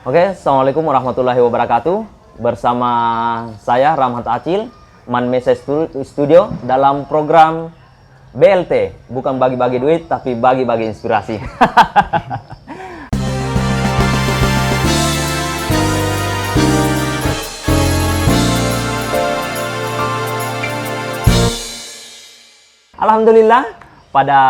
Oke, Assalamualaikum warahmatullahi wabarakatuh. Bersama saya Ramhat Acil, Manmesa Studio dalam program BLT. Bukan bagi-bagi duit, tapi bagi-bagi inspirasi. Alhamdulillah, pada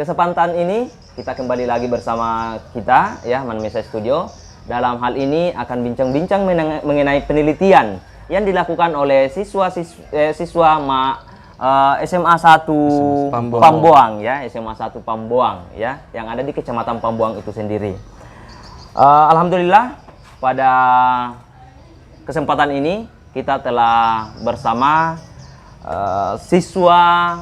kesempatan ini kita kembali lagi bersama kita ya Manmesa Studio. Dalam hal ini akan bincang-bincang mengenai penelitian yang dilakukan oleh siswa SMA 1 Pamboang ya, SMA 1 Pamboang ya, yang ada di Kecamatan Pamboang itu sendiri. Alhamdulillah, pada kesempatan ini kita telah bersama siswa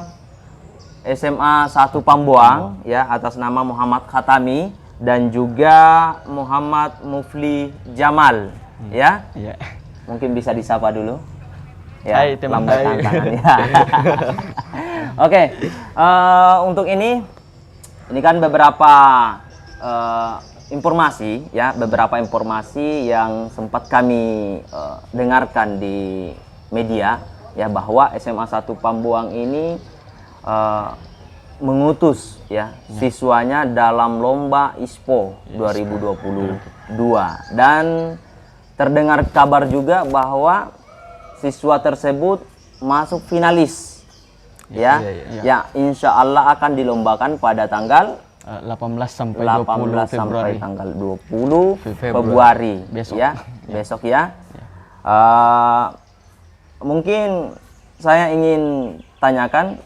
SMA 1 Pamboang ya, atas nama Muhammad Khatami dan juga Muhammad Mufli Jamal ya. Iya. Mungkin bisa disapa dulu. Ya, hai teman-teman. Ya. Oke, untuk ini kan beberapa informasi ya, beberapa informasi yang sempat kami dengarkan di media ya, bahwa SMA 1 Pamboang ini mengutus ya siswanya dalam lomba ISPO 2022, dan terdengar kabar juga bahwa siswa tersebut masuk finalis ya. Ya, insya Allah akan dilombakan pada tanggal 18 sampai tanggal 20 Februari besok ya, besok ya. Mungkin saya ingin tanyakan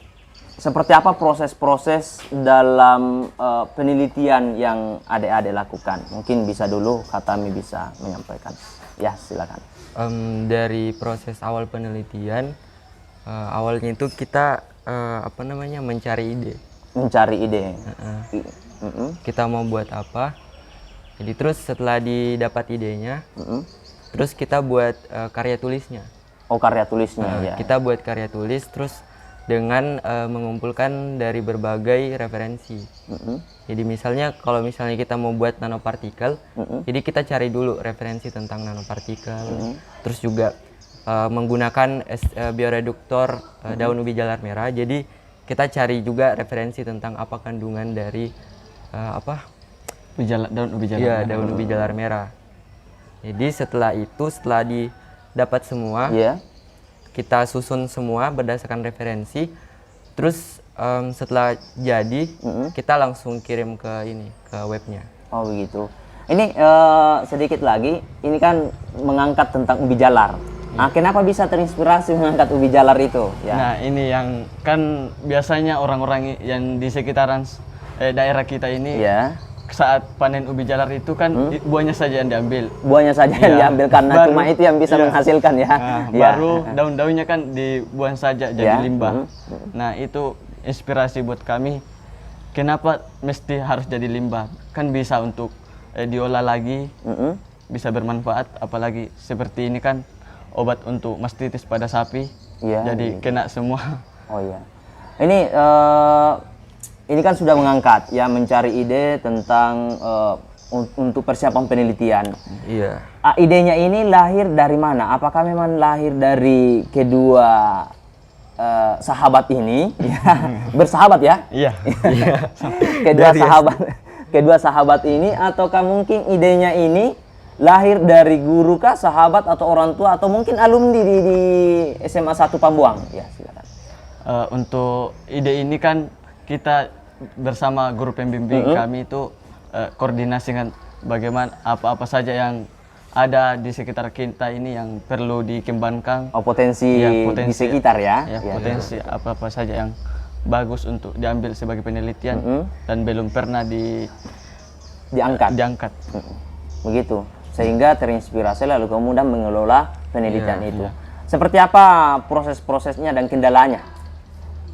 seperti apa proses-proses dalam penelitian yang adik-adik lakukan. Mungkin bisa dulu Khatami bisa menyampaikan. Ya, silakan. Dari proses awal penelitian, awalnya itu kita mencari ide. Mencari ide. Kita mau buat apa. Jadi terus setelah didapat idenya, terus kita buat karya tulisnya. Oh, karya tulisnya ya. Kita buat karya tulis terus dengan mengumpulkan dari berbagai referensi. Jadi misalnya kalau misalnya kita mau buat nanopartikel, jadi kita cari dulu referensi tentang nanopartikel. Terus juga menggunakan bioreduktor daun ubi jalar merah. Jadi kita cari juga referensi tentang apa kandungan dari daun ubi jalar. Iya, daun ubi jalar merah. Jadi setelah didapat semua, kita susun semua berdasarkan referensi. Terus setelah jadi, kita langsung kirim ke webnya. Oh begitu. Ini sedikit lagi, ini kan mengangkat tentang ubi jalar. Nah, kenapa bisa terinspirasi mengangkat ubi jalar itu? Ya. Nah, ini yang kan biasanya orang-orang yang di sekitaran daerah kita ini saat panen ubi jalar itu kan buahnya saja yang diambil. Buahnya saja yang diambil karena cuma itu yang bisa menghasilkan ya. Baru daun-daunnya kan dibuang saja jadi limbah. Nah, itu inspirasi buat kami. Kenapa mesti harus jadi limbah? Kan bisa untuk diolah lagi, bisa bermanfaat. Apalagi seperti ini kan obat untuk mastitis pada sapi. Jadi kena semua. Oh iya. Ini kan sudah mengangkat ya, mencari ide tentang untuk persiapan penelitian. Iya. Idenya ini lahir dari mana? Apakah memang lahir dari kedua sahabat ini? Bersahabat ya? Iya. kedua sahabat ini, ataukah mungkin idenya ini lahir dari guru kah, sahabat atau orang tua, atau mungkin alumni di SMA 1 Pamboang? Ya, silakan. Untuk ide ini kan kita bersama guru pembimbing kami itu koordinasikan bagaimana apa-apa saja yang ada di sekitar kita ini yang perlu dikembangkan. Oh, potensi di sekitar ya? Potensi apa-apa saja yang bagus untuk diambil sebagai penelitian dan belum pernah diangkat. Begitu, sehingga terinspirasi lalu kemudian mengelola penelitian itu. Seperti apa proses-prosesnya dan kendalanya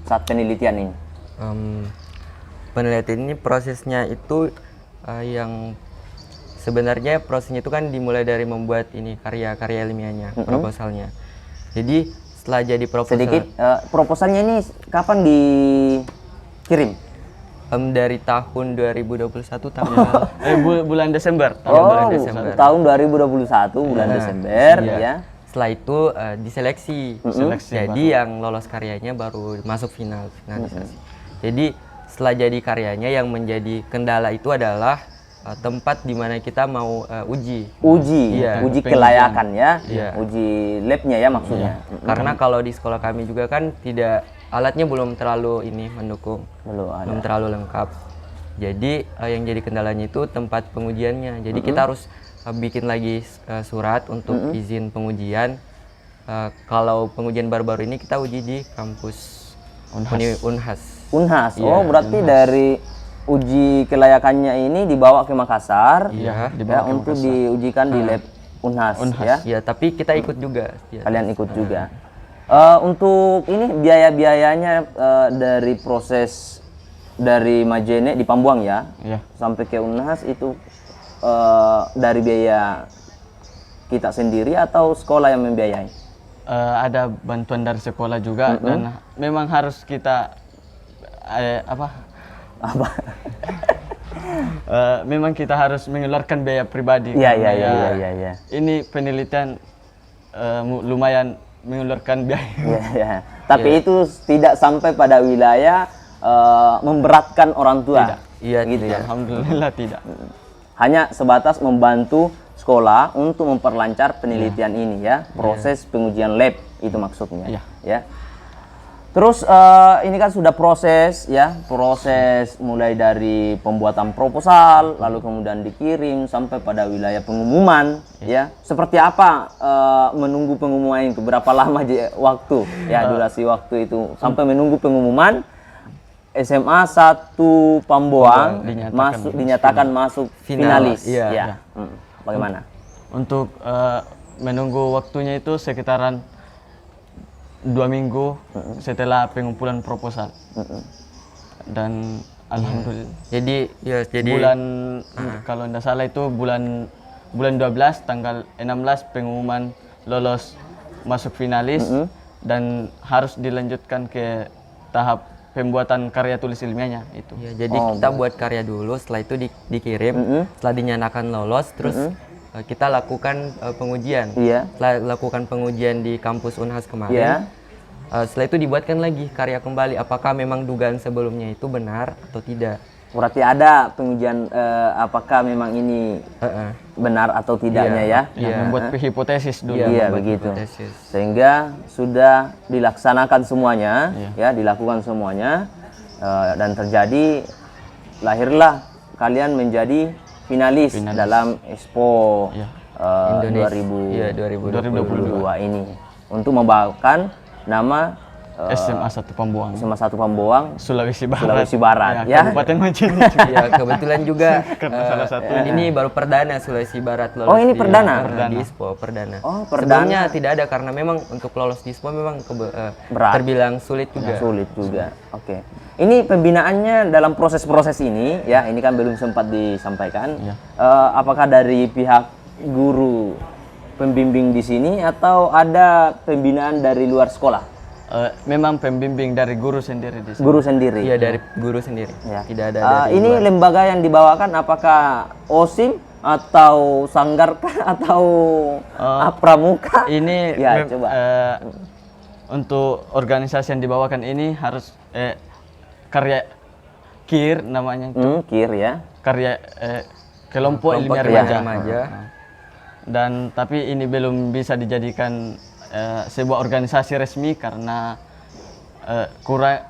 saat penelitian ini? Penelitian ini prosesnya itu yang sebenarnya prosesnya itu kan dimulai dari membuat karya ilmiahnya, proposalnya. Jadi setelah jadi proposal, proposalnya ini kapan dikirim? Dari tahun 2021 tanggal bulan Desember. Oh, Desember. tahun 2021 bulan Desember iya. ya. Setelah itu diseleksi. Seleksi Jadi yang lolos karyanya baru masuk finalisasi. Jadi setelah jadi karyanya yang menjadi kendala itu adalah tempat di mana kita mau uji. Iya. Uji kelayakan ya. Iya. Uji labnya ya maksudnya. Karena kalau di sekolah kami juga kan tidak, alatnya belum terlalu mendukung. Belum terlalu lengkap. Jadi yang jadi kendalanya itu tempat pengujiannya. Jadi kita harus bikin lagi surat untuk izin pengujian. Kalau pengujian baru-baru ini kita uji di kampus Unhas. Unhas. Oh, berarti dari uji kelayakannya ini dibawa ke Makassar. Iya, Ya, untuk diujikan di lab Unhas ya. Ya, tapi kita ikut juga. Ya. Kalian ikut juga. Untuk ini biaya-biayanya dari proses dari Majene di Pambuang ya, sampai ke Unhas itu dari biaya kita sendiri atau sekolah yang membiayai? Ada bantuan dari sekolah juga dan memang harus kita memang kita harus mengeluarkan biaya pribadi. Iya. Ini penelitian lumayan mengeluarkan biaya. Iya. Tapi itu tidak sampai pada wilayah memberatkan orang tua. Tidak. Iya, gitu ya. Alhamdulillah tidak. Hanya sebatas membantu sekolah untuk memperlancar penelitian ini ya, proses pengujian lab itu maksudnya. Iya. Ya. Terus ini kan sudah proses mulai dari pembuatan proposal, lalu kemudian dikirim sampai pada wilayah pengumuman, ya. Seperti apa menunggu pengumuman itu? Berapa lama waktu, ya durasi waktu itu sampai menunggu pengumuman SMA 1 Pambuang dinyatakan masuk finalis. Iya. Bagaimana? Untuk menunggu waktunya itu sekitaran 2 minggu setelah pengumpulan proposal. Dan alhamdulillah. Jadi bulan kalau tidak salah itu bulan 12 tanggal 16 pengumuman lolos masuk finalis dan harus dilanjutkan ke tahap pembuatan karya tulis ilmiahnya itu. Ya, jadi kita buat karya dulu, setelah itu dikirim, setelah dinyatakan lolos, terus kita lakukan pengujian. Setelah lakukan pengujian di kampus Unhas kemarin, setelah itu dibuatkan lagi karya kembali. Apakah memang dugaan sebelumnya itu benar atau tidak? Berarti ada pengujian apakah memang ini benar atau tidaknya ya? Membuat hipotesis dulu. Iya, begitu. Sehingga sudah dilaksanakan semuanya, dilakukan semuanya, dan terjadi lahirlah kalian menjadi finalis. Dalam Expo 2022 ini untuk membawakan nama SMA 1 Pambuang. SMA 1 Pambuang, Sulawesi Barat. Ya. Kabupaten Majene. Ya, kebetulan juga salah satu ini baru perdana Sulawesi Barat lolos. Oh, ini perdana? Di ISPO perdana. Oh, perdana. Sebelumnya tidak ada karena memang untuk lolos di ISPO memang berat. Terbilang sulit juga. Oke. Ini pembinaannya dalam proses-proses ini ya, ini kan belum sempat disampaikan. Apakah dari pihak guru pembimbing di sini atau ada pembinaan dari luar sekolah? Memang pembimbing dari guru sendiri di sini. Guru sendiri. Iya, dari guru sendiri. Ya. Tidak ada dari ini luar. lembaga yang dibawakan apakah OSIM atau Sanggarkah atau Pramuka? Ini coba. Untuk organisasi yang dibawakan ini harus karya KIR namanya itu. KIR ya. Karya kelompok ilmiah remaja. Dan tapi ini belum bisa dijadikan sebuah organisasi resmi karena kurang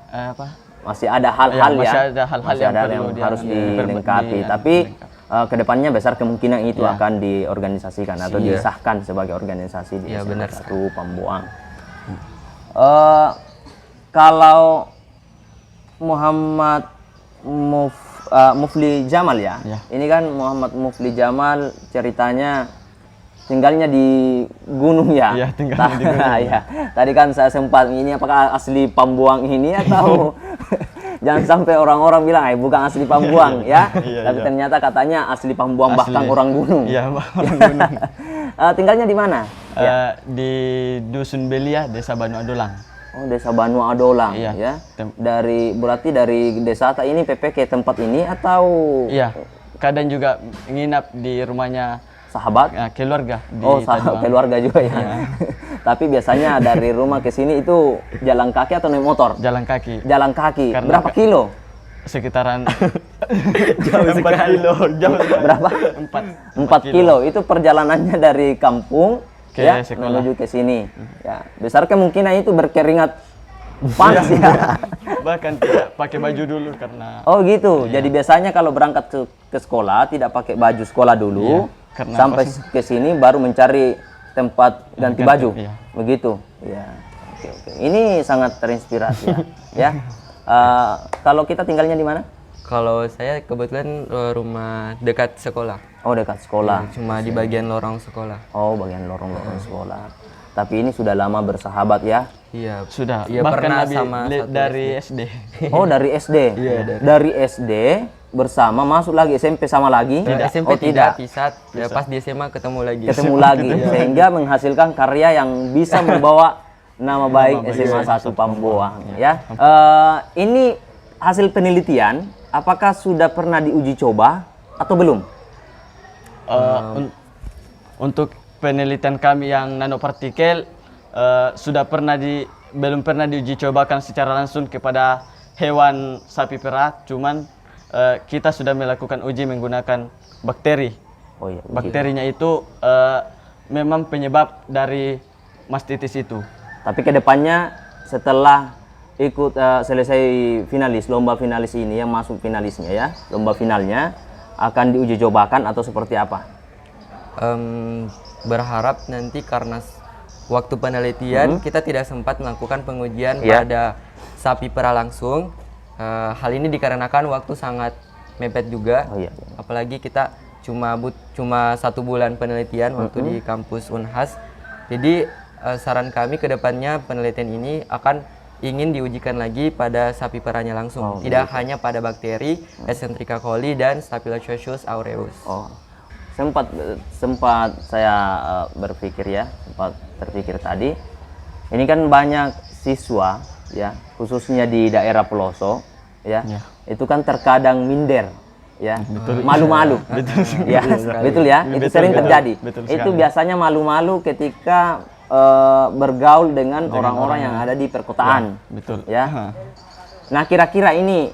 masih ada hal-hal masih ada hal-hal yang harus dilengkapi. Tapi kedepannya besar kemungkinan itu akan diorganisasikan atau disahkan sebagai organisasi di SMA 1 Pambuang. Kalau Muhammad Mufli Jamal ya. Ini kan Muhammad Mufli Jamal ceritanya tinggalnya di gunung ya. Iya, tinggalnya di gunung. Ya. Tadi kan saya sempat ini apakah asli Pambuang ini atau jangan sampai orang-orang bilang bukan asli Pambuang ya. Tapi ternyata katanya asli Pambuang, bahkan orang gunung. Iya, orang gunung. Tinggalnya di mana? Di Dusun Belia, Desa Banu Adolang. Oh, Desa Banu Adolang Iya, ya. Berarti dari desa ini PP ke tempat ini atau Iya, kadang juga nginap di rumahnya sahabat? keluarga di Oh, Tajuang. keluarga juga ya. Tapi biasanya dari rumah ke sini itu jalan kaki atau naik motor? Jalan kaki Jalan kaki. Karena Berapa kilo? sekitaran jauh 4 kilo, jauh Berapa? 4 kilo. Itu perjalanannya dari kampung Ke ya sekolah. menuju ke sini. Ya, besar kemungkinan itu berkeringat panas ya. Bahkan tidak pakai baju dulu karena Oh gitu. Jadi biasanya kalau berangkat ke sekolah tidak pakai baju sekolah dulu, karena sampai ke sini baru mencari tempat ganti baju. iya. Begitu. Ya. Oke, oke. Ini sangat terinspirasi ya. Kalau kita tinggalnya di mana? Kalau saya kebetulan rumah dekat sekolah. Oh, dekat sekolah. Cuma di bagian lorong sekolah. Oh, bagian lorong-lorong sekolah. Tapi ini sudah lama bersahabat ya. Iya. sudah Iya, bahkan pernah lebih sama satu dari SD. Oh, dari SD. Dari SD bersama masuk lagi SMP sama lagi? SMP Oh, tidak pisah. Ya, pas di SMA ketemu lagi. Ketemu lagi sehingga menghasilkan karya yang bisa membawa nama baik SMA 1 Pambuang ya. Ini hasil penelitian apakah sudah pernah diuji coba atau belum? Untuk penelitian kami yang nanopartikel sudah belum pernah diuji cobakan secara langsung kepada hewan sapi perah, cuman kita sudah melakukan uji menggunakan bakteri. Oh iya. Bakterinya itu memang penyebab dari mastitis itu. Tapi kedepannya setelah ikut selesai lomba finalis ini yang masuk finalisnya ya, lomba finalnya akan diuji cobakan atau seperti apa? Berharap nanti karena waktu penelitian kita tidak sempat melakukan pengujian Iya. pada sapi perah langsung. Hal ini dikarenakan waktu sangat mepet juga. Oh iya. Apalagi kita cuma 1 bulan penelitian waktu di kampus Unhas. Jadi saran kami ke depannya penelitian ini akan ingin diujikan lagi pada sapi perahnya langsung, tidak hanya pada bakteri Eccentrica coli dan Staphylococcus aureus. Oh, sempat saya sempat terpikir tadi. Ini kan banyak siswa ya, khususnya di daerah pelosok ya. Itu kan terkadang minder ya, malu-malu. Ya, betul ya. Itu sering terjadi. Itu biasanya malu-malu ketika bergaul dengan orang-orang yang ada di perkotaan. Betul. Ya. Nah, kira-kira ini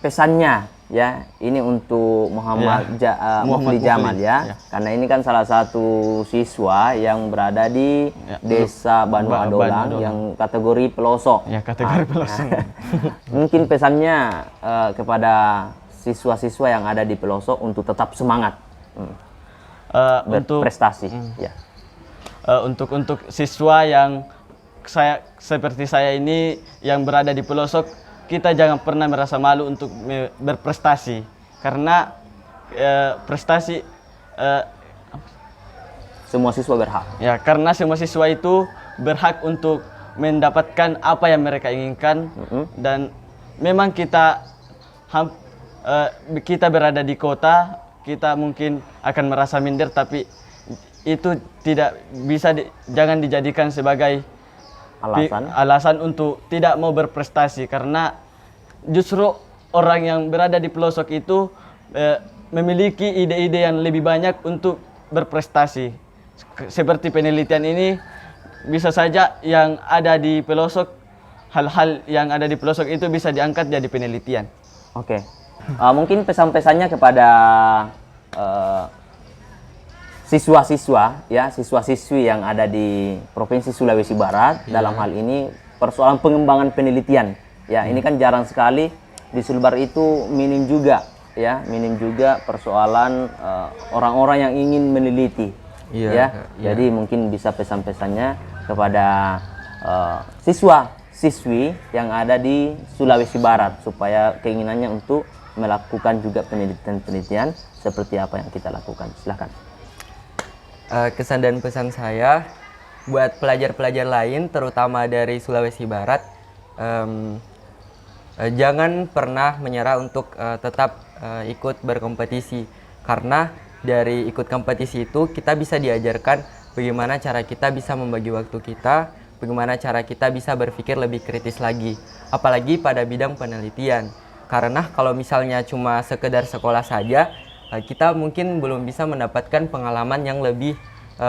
pesannya ya, ini untuk Muhammad Mufli Jamal ya. Karena ini kan salah satu siswa yang berada di Desa Banu Adolang yang kategori pelosok. Ya, kategori pelosok. Mungkin pesannya kepada siswa-siswa yang ada di pelosok untuk tetap semangat Untuk berprestasi ya. untuk siswa yang seperti saya ini yang berada di pelosok, kita jangan pernah merasa malu untuk berprestasi karena prestasi Semua siswa berhak. ya, karena semua siswa itu berhak untuk mendapatkan apa yang mereka inginkan. Dan memang kita berada di kota, kita mungkin akan merasa minder, tapi itu tidak bisa jangan dijadikan sebagai alasan untuk tidak mau berprestasi, karena justru orang yang berada di pelosok itu memiliki ide-ide yang lebih banyak untuk berprestasi. Seperti penelitian ini, bisa saja yang ada di pelosok, hal-hal yang ada di pelosok itu bisa diangkat jadi penelitian. Oke. Mungkin pesan-pesannya kepada siswa-siswa ya, siswa-siswi yang ada di Provinsi Sulawesi Barat dalam hal ini persoalan pengembangan penelitian. Ya, ini kan jarang sekali di Sulbar itu minim juga ya, minim juga persoalan orang-orang yang ingin meneliti. Jadi mungkin bisa pesan-pesannya kepada siswa-siswi yang ada di Sulawesi Barat supaya keinginannya untuk melakukan juga penelitian-penelitian seperti apa yang kita lakukan. Silahkan. Kesan dan pesan saya buat pelajar-pelajar lain terutama dari Sulawesi Barat, jangan pernah menyerah untuk tetap ikut berkompetisi, karena dari ikut kompetisi itu kita bisa diajarkan bagaimana cara kita bisa membagi waktu kita bagaimana cara kita bisa berpikir lebih kritis lagi, apalagi pada bidang penelitian. Karena kalau misalnya cuma sekedar sekolah saja, kita mungkin belum bisa mendapatkan pengalaman yang lebih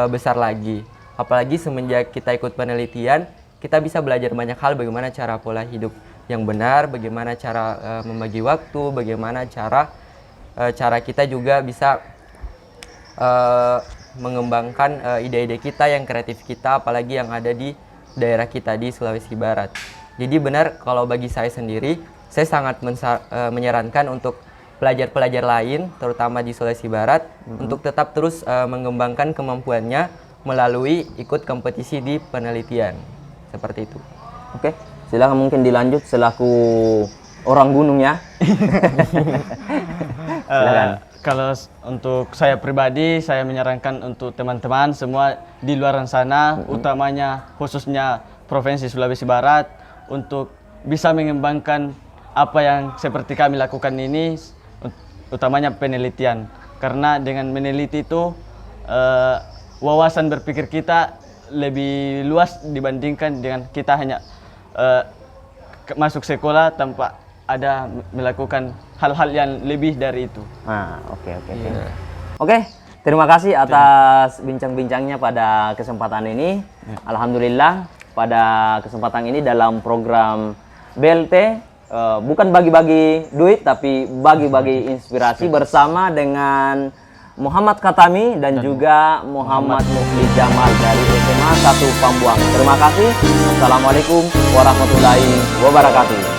besar lagi. Apalagi semenjak kita ikut penelitian, kita bisa belajar banyak hal, bagaimana cara pola hidup yang benar, bagaimana cara membagi waktu, bagaimana cara kita juga bisa mengembangkan ide-ide kita yang kreatif kita, apalagi yang ada di daerah kita di Sulawesi Barat. Jadi benar, kalau bagi saya sendiri, saya sangat menyarankan untuk pelajar-pelajar lain, terutama di Sulawesi Barat, untuk tetap terus mengembangkan kemampuannya melalui ikut kompetisi di penelitian. Seperti itu. Oke, silakan mungkin dilanjut selaku orang gunung ya. Silakan. Kalau untuk saya pribadi, saya menyarankan untuk teman-teman semua di luar sana, utamanya khususnya Provinsi Sulawesi Barat, untuk bisa mengembangkan apa yang seperti kami lakukan ini, utamanya penelitian. Karena dengan meneliti itu, wawasan berpikir kita lebih luas dibandingkan dengan kita hanya masuk sekolah tanpa ada melakukan hal-hal yang lebih dari itu. Nah, oke. Oke, terima kasih atas bincang-bincangnya pada kesempatan ini. Alhamdulillah, pada kesempatan ini dalam program BLT, bukan bagi-bagi duit, tapi bagi-bagi inspirasi bersama dengan Muhammad Khatami dan juga Muhammad Mufli Jamal dari SMA 1 Pambuang. Terima kasih. Assalamualaikum warahmatullahi wabarakatuh.